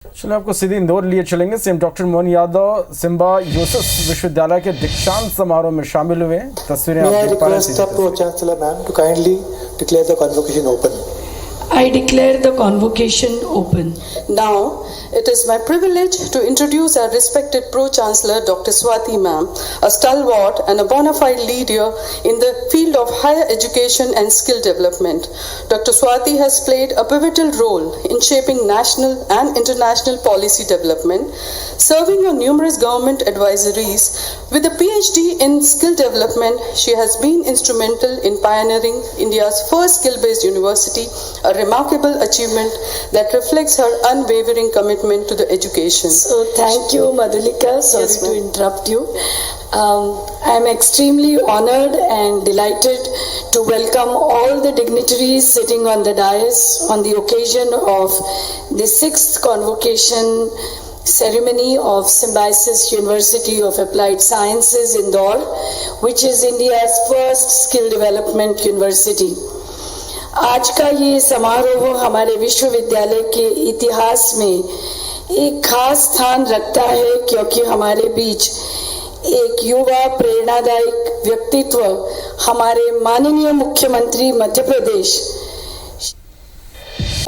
चलो आपको सीधे इंदौर लिए चलेंगे। CM doctor Mohan Yadav symbiosis विश्वविद्यालय के दीक्षांत समारोह में शामिल हुए। तस्वीरें आप देख पा रहे हैं। Pro Chancellor ma'am to kindly declare the convocation open. I declare the convocation open. Now, it is my privilege to introduce our respected Pro-Chancellor Dr. Swati ma'am, a stalwart and a bona fide leader in the field of higher education and skill development. Dr. Swati has played a pivotal role in shaping national and international policy development, serving on numerous government advisories. With a PhD in skill development, she has been instrumental in pioneering India's first skill-based university, a remarkable achievement that reflects her unwavering commitment to the education. So thank you, Madhulika. Sorry Yes, to interrupt you. I am extremely honored and delighted to welcome all the dignitaries sitting on the dais on the occasion of the 6th convocation ceremony of Symbiosis University of Applied Sciences, Indore, which is India's first skill development university. आज का ये समारोह हमारे विश्वविद्यालय के इतिहास में एक खास स्थान रखता है, क्योंकि हमारे बीच एक युवा प्रेरणादायक व्यक्तित्व हमारे माननीय मुख्यमंत्री मध्य प्रदेश।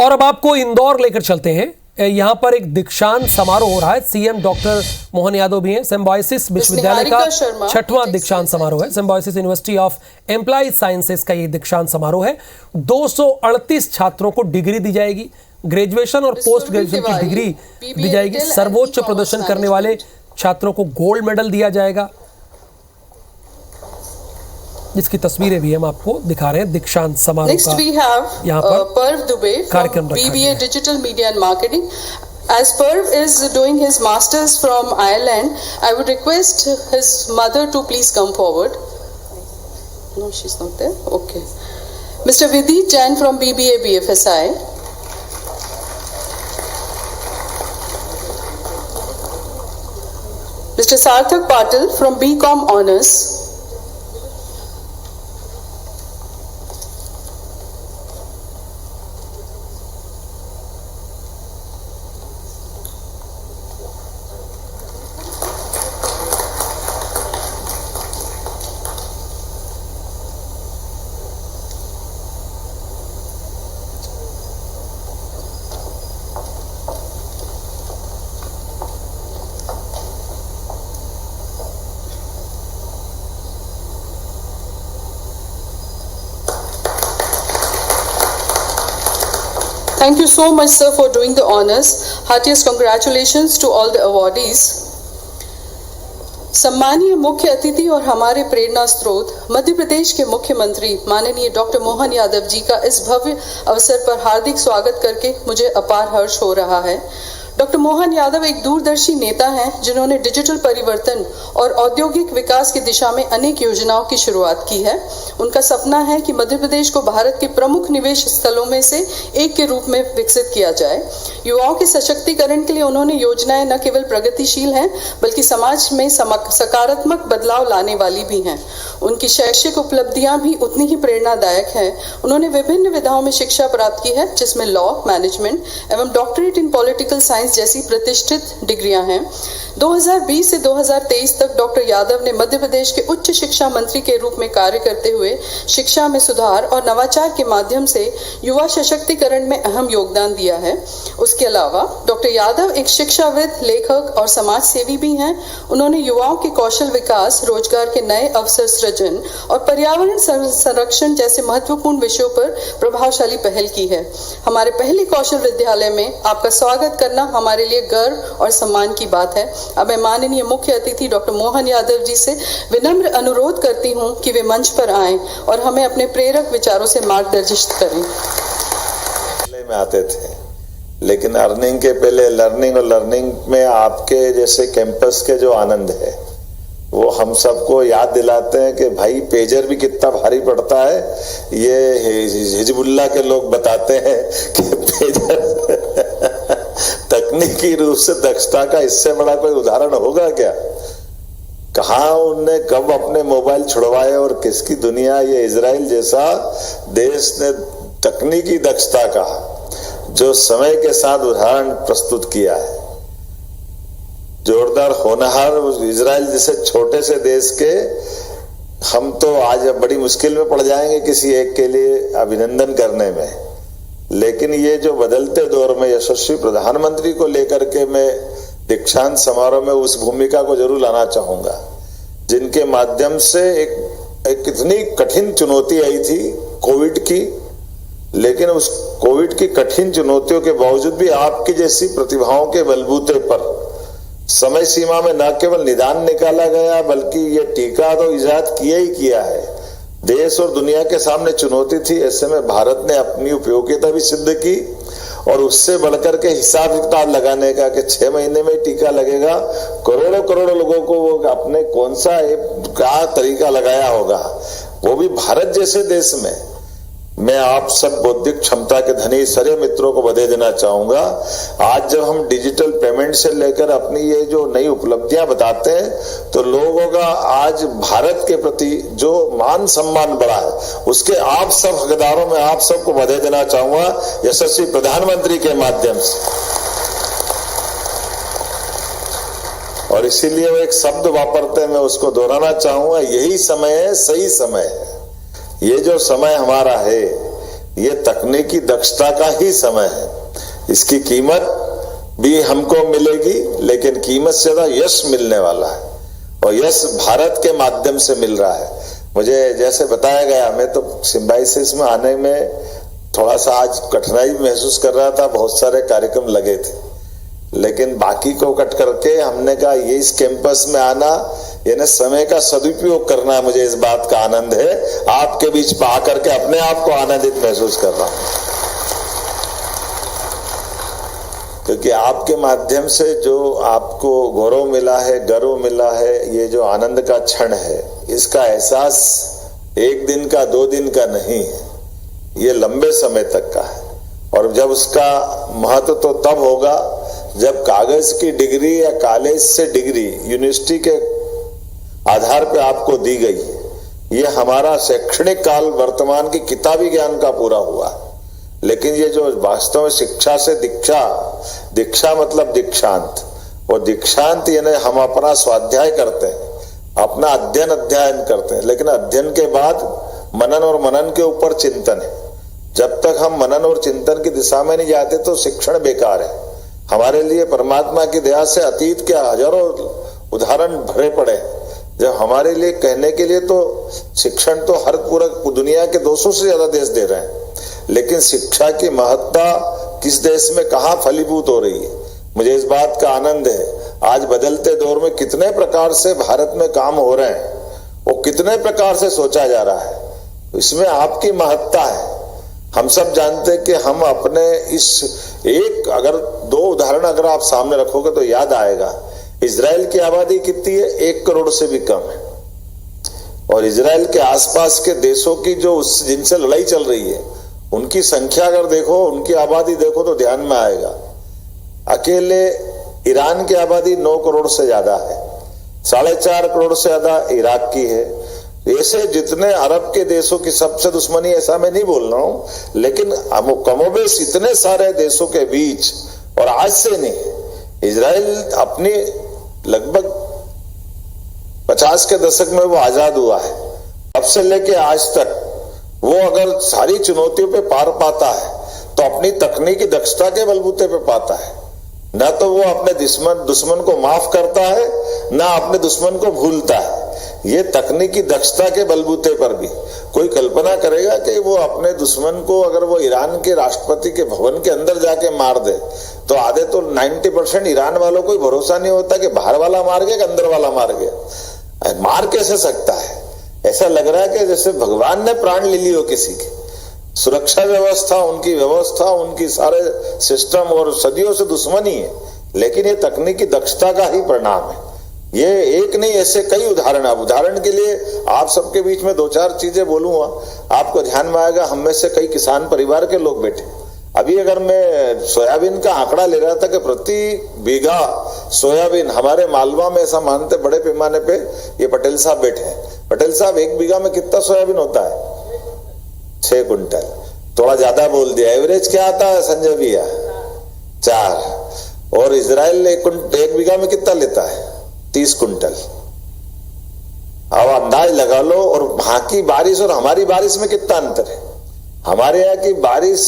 और अब आपको इंदौर लेकर चलते हैं। यहाँ पर एक दीक्षांत समारोह हो रहा है। सीएम डॉक्टर मोहन यादव भी हैं। सिम्बायोसिस विश्वविद्यालय का 6वां दीक्षांत समारोह है। Symbiosis university of employees sciences का ये दीक्षांत समारोह है। 238 छात्रों को डिग्री दी जाएगी, ग्रेजुएशन और पोस्ट ग्रेजुएशन की डिग्री दी जाएगी। सर्वोच्च प्रदर्शन करने वाले छात्रों को गोल्ड मेडल दिया जाएगा, जिसकी तस्वीरें भी हम आपको दिखा रहे हैं। दीक्षांत समारोह का यहाँ पर Parv Dubey from BBA Digital Media and Marketing. As Parv is doing his masters from Ireland, I would request his mother to please come forward. No, she's not there. Okay. Mr. Vidhi Jain from BBA BFSI. Mr. Sarthak Patil from BCom Honors. Thank you so much, sir, for doing the honors. Heartiest congratulations to all the awardees. सम्मानीय मुख्य अतिथि और हमारे प्रेरणा स्रोत मध्य प्रदेश के मुख्यमंत्री माननीय doctor Mohan Yadav ji का इस भव्य अवसर पर हार्दिक स्वागत करके मुझे अपार हर्ष हो रहा है। डॉक्टर मोहन यादव एक दूरदर्शी नेता हैं, जिन्होंने डिजिटल परिवर्तन और औद्योगिक विकास की दिशा में अनेक योजनाओं की शुरुआत की है। उनका सपना है कि मध्य प्रदेश को भारत के प्रमुख निवेश स्थलों में से एक के रूप में विकसित किया जाए। युवाओं के सशक्तिकरण के लिए उन्होंने योजनाएं न केवल प्रगतिशील हैं, बल्कि समाज में सकारात्मक बदलाव लाने वाली भी हैं। उनकी शैक्षिक उपलब्धियां भी उतनी ही प्रेरणादायक हैं। उन्होंने विभिन्न विधाओं में शिक्षा प्राप्त की है, जिसमें लॉ, मैनेजमेंट एवं डॉक्टरेट इन पॉलिटिकल साइंस जैसी प्रतिष्ठित डिग्रियां हैं। 2020 से 2023 तक डॉक्टर यादव ने मध्य प्रदेश के उच्च शिक्षा मंत्री के रूप में कार्य करते हुए शिक्षा में सुधार और नवाचार के माध्यम से युवा सशक्तिकरण में अहम योगदान दिया है। उसके अलावा डॉक्टर यादव एक शिक्षाविद, लेखक और समाज सेवी भी हैं। उन्होंने युवाओं के कौशल विकास, रोजगार के नए अवसर सृजन और पर्यावरण संरक्षण जैसे महत्वपूर्ण विषयों पर प्रभावशाली पहल की है। हमारे पहले कौशल विद्यालय में आपका स्वागत करना हमारे लिए गर्व और सम्मान की बात है। अब मैं माननीय मुख्य अतिथि डॉक्टर मोहन यादव जी से विनम्र अनुरोध करती हूं कि वे मंच पर आएं और हमें अपने प्रेरक विचारों से मार्गदर्शित करें। में आते थे, लेकिन अर्निंग के पहले लर्निंग, और लर्निंग में आपके जैसे कैंपस के जो आनंद है वो हम सबको याद दिलाते हैं कि भाई पेजर भी कितना भारी पड़ता है। ये हिजबुल्लाह के लोग बताते हैं कि पेजर तकनीकी रूप से दक्षता का इससे बड़ा कोई उदाहरण होगा क्या? कहाँ उनने कब अपने मोबाइल छुड़वाए और किसकी दुनिया। ये इजराइल जैसा देश ने तकनीकी दक्षता का जो समय के साथ उदाहरण प्रस्तुत किया है, जोरदार होनहार इजराइल जैसे छोटे से देश के हम तो आज बड़ी मुश्किल में पड़ जाएंगे किसी एक के लिए अभिनंदन करने में। लेकिन ये जो बदलते दौर में यशस्वी प्रधानमंत्री को लेकर के मैं दीक्षांत समारोह में उस भूमिका को जरूर लाना चाहूंगा, जिनके माध्यम से एक इतनी कठिन चुनौती आई थी कोविड की, लेकिन उस कोविड की कठिन चुनौतियों के बावजूद भी आपकी जैसी प्रतिभाओं के बलबूते पर समय सीमा में न केवल निदान निकाला गया, बल्कि ये टीका तो इजाद किया ही किया है। देश और दुनिया के सामने चुनौती थी, ऐसे में भारत ने अपनी उपयोगिता भी सिद्ध की और उससे बढ़कर के हिसाब किताब लगाने का कि 6 महीने में टीका लगेगा, करोड़ों करोड़ों लोगों को वो अपने कौन सा क्या तरीका लगाया होगा, वो भी भारत जैसे देश में। मैं आप सब बौद्धिक क्षमता के धनी सारे मित्रों को बधाई देना चाहूंगा। आज जब हम डिजिटल पेमेंट से लेकर अपनी ये जो नई उपलब्धियां बताते हैं, तो लोगों का आज भारत के प्रति जो मान सम्मान बढ़ा है, उसके आप सब हकदारों में आप सबको बधाई देना चाहूंगा यशस्वी प्रधानमंत्री के माध्यम से। और इसीलिए वो एक शब्द वापरते हैं, मैं उसको दोहराना चाहूंगा, यही समय है, सही समय है। ये जो समय हमारा है, ये तकनीकी दक्षता का ही समय है। इसकी कीमत भी हमको मिलेगी, लेकिन कीमत से ज्यादा यश मिलने वाला है, और यश भारत के माध्यम से मिल रहा है। मुझे जैसे बताया गया, मैं तो सिम्बायोसिस में आने में थोड़ा सा आज कठिनाई महसूस कर रहा था, बहुत सारे कार्यक्रम लगे थे, लेकिन बाकी को कट करके हमने कहा ये इस कैंपस में आना, यानी समय का सदुपयोग करना, मुझे इस बात का आनंद है। आपके बीच आकर के अपने आप को आनंदित महसूस कर रहा हूं, क्योंकि आपके माध्यम से जो आपको गौरव मिला है, गर्व मिला है, ये जो आनंद का क्षण है, इसका एहसास एक दिन का 2 दिन का नहीं है, ये लंबे समय तक का है। और जब उसका महत्व तो तब होगा जब कागज की डिग्री या कॉलेज से डिग्री यूनिवर्सिटी के आधार पे आपको दी गई है। ये हमारा शैक्षणिक काल वर्तमान की किताबी ज्ञान का पूरा हुआ, लेकिन ये जो वास्तव में शिक्षा से दीक्षा, दीक्षा मतलब दीक्षांत, और दीक्षांत यानी हम अपना स्वाध्याय करते हैं, अपना अध्ययन करते हैं, लेकिन अध्ययन के बाद मनन और मनन के ऊपर चिंतन है। जब तक हम मनन और चिंतन की दिशा में नहीं जाते तो शिक्षण बेकार है। हमारे लिए परमात्मा की दया से अतीत के हजारों उदाहरण भरे पड़े, जब हमारे लिए कहने के लिए तो शिक्षण तो हर पूरा दुनिया के 200 से ज्यादा देश दे रहे हैं, लेकिन शिक्षा की महत्ता किस देश में कहाँ फलीभूत हो रही है। मुझे इस बात का आनंद है, आज बदलते दौर में कितने प्रकार से भारत में काम हो रहे हैं, वो कितने प्रकार से सोचा जा रहा है, इसमें आपकी महत्ता है। हम सब जानते हैं कि हम अपने इस एक अगर 2 उदाहरण अगर आप सामने रखोगे तो याद आएगा, इजराइल की आबादी कितनी है? 1 करोड़ से भी कम है, और इजराइल के आसपास के देशों की जो जिनसे लड़ाई चल रही है, उनकी संख्या अगर देखो, उनकी आबादी देखो तो ध्यान में आएगा। अकेले ईरान की आबादी 9 करोड़ से ज्यादा है, 4.5 करोड़ से ज्यादा इराक की है। ऐसे जितने अरब के देशों की सबसे दुश्मनी, ऐसा मैं नहीं बोल रहा हूं, लेकिन कमोबेश इतने सारे देशों के बीच, और आज से नहीं, इजराइल अपनी लगभग 50 के दशक में वो आजाद हुआ है, अब से लेके आज तक वो अगर सारी चुनौतियों पे पार पाता है तो अपनी तकनीकी दक्षता के बलबूते पे पाता है। ना तो वो अपने दुश्मन को माफ करता है, ना अपने दुश्मन को भूलता है। ये तकनीकी दक्षता के बलबूते पर भी कोई कल्पना करेगा कि वो अपने दुश्मन को अगर वो ईरान के राष्ट्रपति के भवन के अंदर जाके मार दे, तो आधे तो 90% ईरान वालों को भरोसा नहीं होता कि बाहर वाला मार गया कि अंदर वाला मार गया। मार कैसे सकता है? ऐसा लग रहा है कि जैसे भगवान ने प्राण ले ली हो किसी के। सुरक्षा व्यवस्था, उनकी सारे सिस्टम और सदियों से दुश्मनी है, लेकिन ये तकनीकी दक्षता का ही परिणाम है। ये एक नहीं, ऐसे कई उदाहरण। अब उदाहरण के लिए आप सबके बीच में 2-4 चीजें बोलूंगा, आपको ध्यान में आएगा। हम में से कई किसान परिवार के लोग बैठे, अभी अगर मैं सोयाबीन का आंकड़ा ले रहा था कि प्रति बीघा सोयाबीन हमारे मालवा में, ऐसा मानते बड़े पैमाने पे, ये पटेल साहब बैठे हैं। पटेल साहब, 1 बीघा में कितना सोयाबीन होता है? 6 कुंटल। थोड़ा ज्यादा बोल दिया। एवरेज क्या आता है संजय भैया? 4। और इजराइल एक बीघा में कितना लेता है? 30 कुंटल। अब अंदाज लगा लो। और वहां की बारिश और हमारी बारिश में कितना अंतर है? हमारे यहाँ की बारिश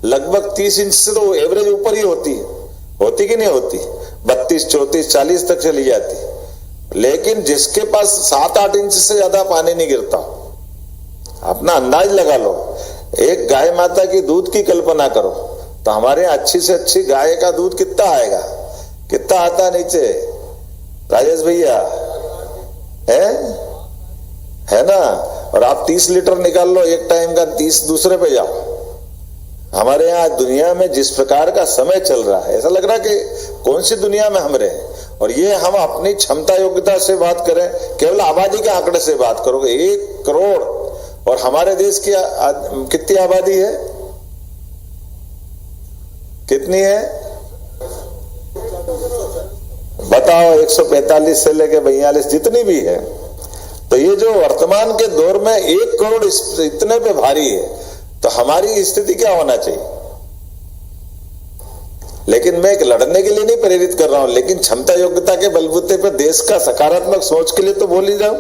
लगभग 30 इंच से तो एवरेज ऊपर ही होती कि नहीं होती? 32, 34, 40 तक चली जाती। लेकिन जिसके पास 7-8 इंच से ज्यादा पानी नहीं गिरता, अपना अंदाज लगा लो। एक गाय माता की दूध की कल्पना करो तो हमारे यहाँ अच्छी से अच्छी गाय का दूध कितना आएगा? कितना आता नीचे राजेश भैया? है ना? और आप 30 लीटर निकाल लो एक टाइम का, 30 दूसरे पे जाओ। हमारे यहाँ दुनिया में जिस प्रकार का समय चल रहा है, ऐसा लग रहा है कि कौन सी दुनिया में हम रहे। और ये हम अपनी क्षमता योग्यता से बात करें, केवल आबादी के आंकड़े से बात करोगे 1 करोड़, और हमारे देश की कितनी आबादी है? कितनी है बताओ? 145 से लेके 42 जितनी भी है। तो ये जो वर्तमान के दौर में 1 करोड़ इतने पे भारी है, तो हमारी स्थिति क्या होना चाहिए? लेकिन मैं एक लड़ने के लिए नहीं प्रेरित कर रहा हूं, लेकिन क्षमता योग्यता के बलबूते पर देश का सकारात्मक सोच के लिए तो बोल ही जाऊं।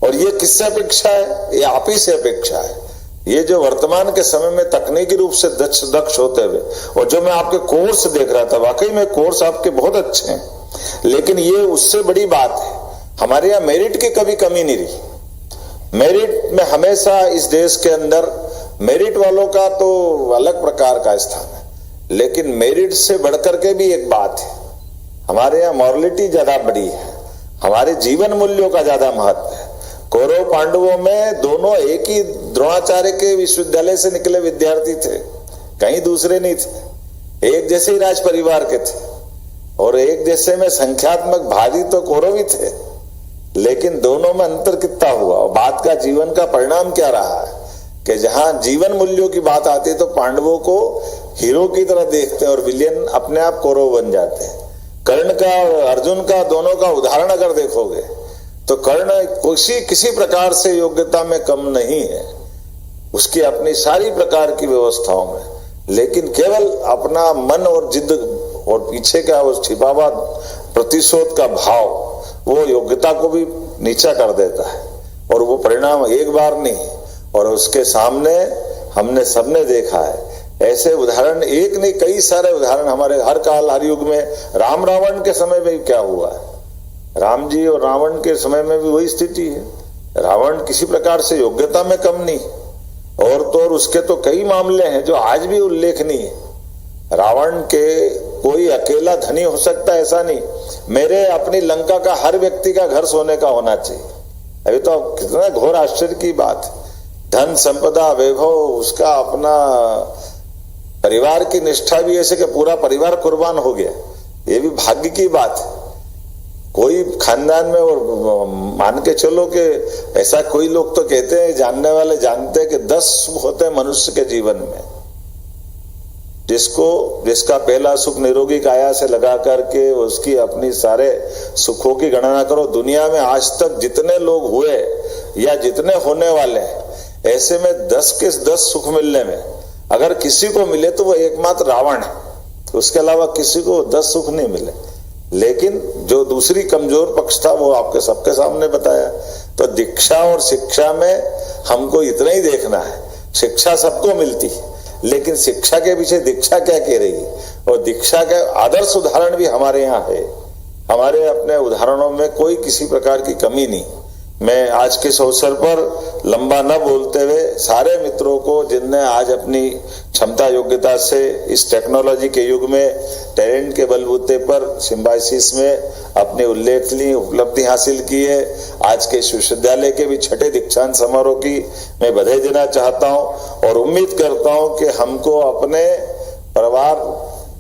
और ये किससे अपेक्षा है? ये आप ही से अपेक्षा है। ये जो वर्तमान के समय में तकनीकी रूप से दक्ष होते हुए, और जो मैं आपके कोर्स देख रहा था, वाकई में कोर्स आपके बहुत अच्छे हैं, लेकिन ये उससे बड़ी बात है, हमारे यहाँ मेरिट की कभी कमी नहीं रही। मेरिट में हमेशा इस देश के अंदर मेरिट वालों का तो अलग प्रकार का स्थान है, लेकिन मेरिट से बढ़कर के भी एक बात है, हमारे यहाँ मॉरलिटी ज्यादा बड़ी है, हमारे जीवन मूल्यों का ज्यादा महत्व है। कौरव पांडवों में दोनों एक ही द्रोणाचार्य के विश्वविद्यालय से निकले विद्यार्थी थे, कहीं दूसरे नहीं थे। एक जैसे ही राज परिवार के थे, और एक जैसे में संख्यात्मक भारी तो कौरव ही थे, लेकिन दोनों में अंतर कितना हुआ। और बात का जीवन का परिणाम क्या रहा है कि जहां जीवन मूल्यों की बात आती है तो पांडवों को हीरो की तरह देखते हैं और विलियन अपने आप कौरव बन जाते हैं। कर्ण का और अर्जुन का दोनों का उदाहरण अगर देखोगे तो कर्ण किसी प्रकार से योग्यता में कम नहीं है, उसकी अपनी सारी प्रकार की व्यवस्थाओं में, लेकिन केवल अपना मन और जिद और पीछे का वो छिपा हुआ प्रतिशोध का भाव वो योग्यता को भी नीचा कर देता है। और वो परिणाम एक बार नहीं, और उसके सामने हमने सबने देखा है ऐसे उदाहरण, एक नहीं कई सारे उदाहरण हमारे हर काल हर युग में। राम रावण के समय में क्या हुआ है? राम जी और रावण के समय में भी वही स्थिति है। रावण किसी प्रकार से योग्यता में कम नहीं, और तो और उसके तो कई मामले हैं जो आज भी उल्लेखनीय है। रावण के कोई अकेला धनी हो सकता है ऐसा नहीं, मेरे अपनी लंका का हर व्यक्ति का घर सोने का होना चाहिए। अभी तो कितना घोर आश्चर्य की बात है, धन संपदा वैभव, उसका अपना परिवार की निष्ठा भी ऐसे कि पूरा परिवार कुर्बान हो गया, ये भी भाग्य की बात है। कोई खानदान में, और मान के चलो कि ऐसा कोई लोग तो कहते हैं, जानने वाले जानते हैं कि 10 सुख होते हैं मनुष्य के जीवन में, जिसका पहला सुख निरोगी काया से लगा करके उसकी अपनी सारे सुखों की गणना करो। दुनिया में आज तक जितने लोग हुए या जितने होने वाले हैं, ऐसे में 10 के 10 सुख मिलने में अगर किसी को मिले तो वो एकमात्र रावण है, उसके अलावा किसी को 10 सुख नहीं मिले। लेकिन जो दूसरी कमजोर पक्ष था वो आपके सबके सामने बताया। तो दीक्षा और शिक्षा में हमको इतना ही देखना है, शिक्षा सबको मिलती है, लेकिन शिक्षा के पीछे दीक्षा क्या कह रही है, और दीक्षा के आदर्श उदाहरण भी हमारे यहाँ है। हमारे अपने उदाहरणों में कोई किसी प्रकार की कमी नहीं। मैं आज के इस अवसर पर लंबा न बोलते हुए सारे मित्रों को, जिनने आज अपनी क्षमता योग्यता से इस टेक्नोलॉजी के युग में टैलेंट के बलबूते पर सिम्बायोसिस में अपनी उल्लेखनीय उपलब्धि हासिल की है, आज के विश्वविद्यालय के भी 6ठे दीक्षांत समारोह की मैं बधाई देना चाहता हूं। और उम्मीद करता हूं कि हमको अपने परिवार,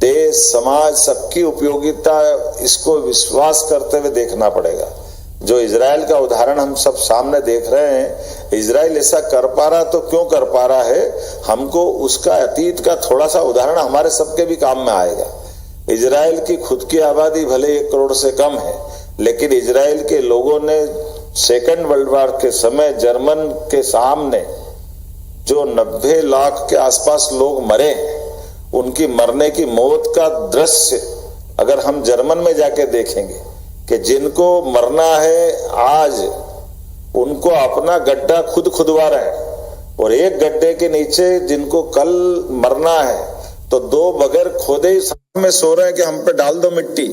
देश, समाज सबकी उपयोगिता, इसको विश्वास करते हुए देखना पड़ेगा। जो इजराइल का उदाहरण हम सब सामने देख रहे हैं, इजराइल ऐसा कर पा रहा तो क्यों कर पा रहा है, हमको उसका अतीत का थोड़ा सा उदाहरण हमारे सबके भी काम में आएगा। इजराइल की खुद की आबादी भले 1 करोड़ से कम है, लेकिन इजराइल के लोगों ने सेकेंड वर्ल्ड वॉर के समय जर्मन के सामने जो 90 लाख के आसपास लोग मरे, उनकी मरने की मौत का दृश्य अगर हम जर्मन में जाके देखेंगे कि जिनको मरना है आज उनको अपना गड्ढा खुद खुदवा रहे हैं, और एक गड्ढे के नीचे जिनको कल मरना है तो दो बगैर खोदे ही में सो रहे हैं कि हम पे डाल दो मिट्टी।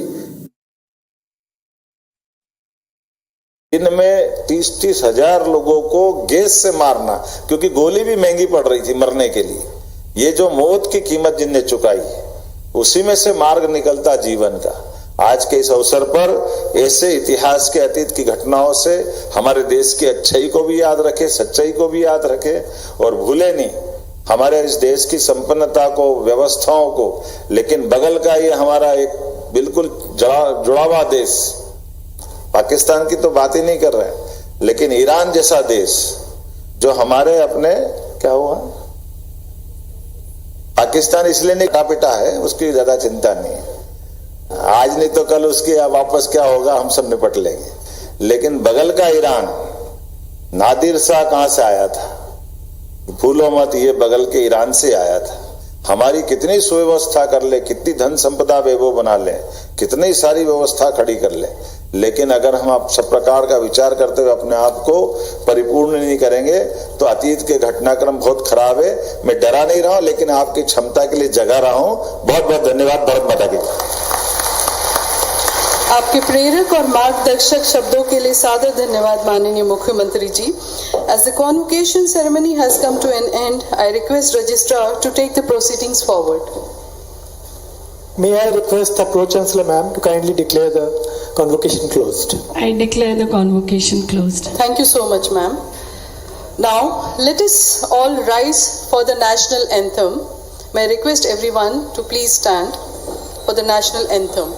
इनमें 30-30 हजार लोगों को गैस से मारना, क्योंकि गोली भी महंगी पड़ रही थी मरने के लिए। ये जो मौत की कीमत जिनने चुकाई है, उसी में से मार्ग निकलता जीवन का। आज के इस अवसर पर ऐसे इतिहास के अतीत की घटनाओं से हमारे देश की अच्छाई को भी याद रखे, सच्चाई को भी याद रखे, और भूले नहीं हमारे इस देश की संपन्नता को, व्यवस्थाओं को। लेकिन बगल का ये हमारा एक बिल्कुल जुड़ा हुआ देश, पाकिस्तान की तो बात ही नहीं कर रहे हैं, लेकिन ईरान जैसा देश जो हमारे अपने क्या हुआ, पाकिस्तान इसलिए नहीं पिटा है, उसकी ज्यादा चिंता नहीं है, आज नहीं तो कल उसकी वापस क्या होगा हम सब निपट लेंगे। लेकिन बगल का ईरान, नादिर शाह कहां से आया था, भूलो मत, ये बगल के ईरान से आया था। हमारी कितनी सुव्यवस्था कर ले, कितनी धन संपदा वैभव बना ले, कितनी सारी व्यवस्था खड़ी कर ले, लेकिन अगर हम आप सब प्रकार का विचार करते हुए अपने आप को परिपूर्ण नहीं करेंगे तो अतीत के घटनाक्रम बहुत खराब है। मैं डरा नहीं रहा हूं, लेकिन आपकी क्षमता के लिए जगा रहा हूं। बहुत बहुत धन्यवाद। भारत माता की। आपके प्रेरक और मार्गदर्शक शब्दों के लिए सादर धन्यवाद माननीय मुख्यमंत्री जी। As the convocation ceremony has come to an end, I request Registrar to take the proceedings forward. May I request the Pro Chancellor ma'am to kindly declare the convocation closed. I declare the convocation closed. Thank you so much, ma'am. Now, let us all rise for the national anthem. May I request everyone to please stand for the national anthem.